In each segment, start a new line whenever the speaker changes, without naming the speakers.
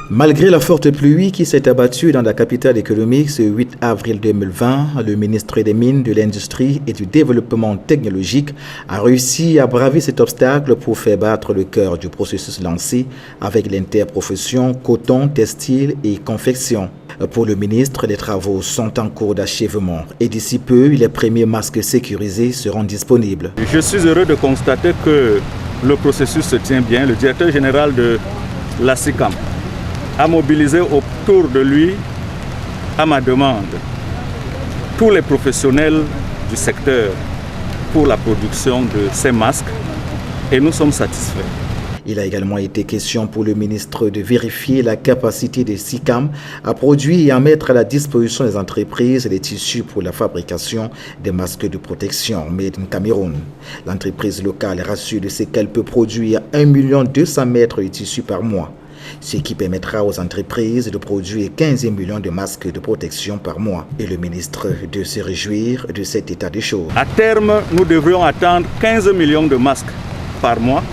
Malgré la forte pluie qui s'est abattue dans la capitale économique ce 8 avril 2020, le ministre des Mines, de l'Industrie et du Développement technologique a réussi à braver cet obstacle pour faire battre le cœur du processus lancé avec l'interprofession coton, textile et confection. Pour le ministre, les travaux sont en cours d'achèvement et d'ici peu, les premiers masques sécurisés seront disponibles.
Je suis heureux de constater que le processus se tient bien. Le directeur général de la SICAM a mobilisé autour de lui, à ma demande, tous les professionnels du secteur pour la production de ces masques et nous sommes satisfaits.
Il a également été question pour le ministre de vérifier la capacité des SICAM à produire et à mettre à la disposition des entreprises les tissus pour la fabrication des masques de protection made in Cameroun. L'entreprise locale rassure de ce qu'elle peut produire 1 200 000 mètres de tissus par mois, ce qui permettra aux entreprises de produire 15 millions de masques de protection par mois. Et le ministre de se réjouir de cet état des choses.
À terme, nous devrions attendre 15 millions de masques par mois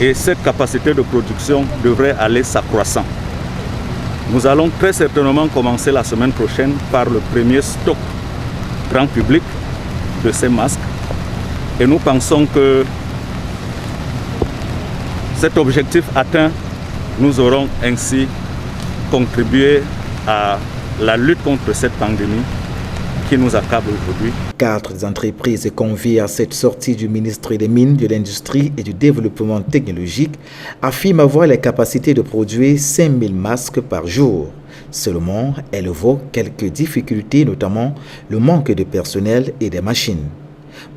et cette capacité de production devrait aller s'accroissant. Nous allons très certainement commencer la semaine prochaine par le premier stock grand public de ces masques et nous pensons que cet objectif atteint, nous aurons ainsi contribué à la lutte contre cette pandémie qui nous accable aujourd'hui.
4 entreprises conviées à cette sortie du ministre des Mines, de l'Industrie et du Développement technologique affirment avoir les capacités de produire 5 000 masques par jour. Seulement, elles évoquent quelques difficultés, notamment le manque de personnel et des machines.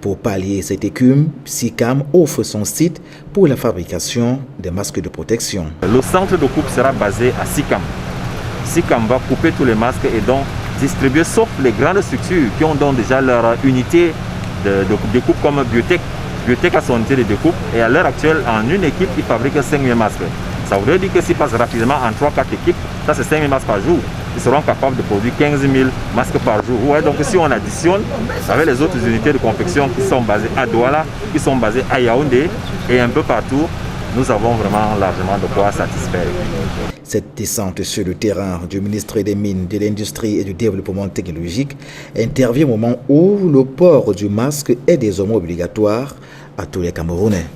Pour pallier cette écume, SICAM offre son site pour la fabrication des masques de protection.
Le centre de coupe sera basé à SICAM. SICAM va couper tous les masques et donc distribuer, sauf les grandes structures qui ont donc déjà leur unité de découpe comme Biotech. Biotech a son unité de découpe et à l'heure actuelle, en une équipe, il fabrique 5 000 masques. Ça voudrait dire que s'ils passent rapidement en 3-4 équipes, ça c'est 5 000 masques par jour. Ils seront capables de produire 15 000 masques par jour. Ouais, donc si on additionne avec les autres unités de confection qui sont basées à Douala, qui sont basées à Yaoundé et un peu partout, nous avons vraiment largement de quoi satisfaire.
Cette descente sur le terrain du ministre des Mines, de l'Industrie et du Développement technologique intervient au moment où le port du masque est désormais obligatoire à tous les Camerounais.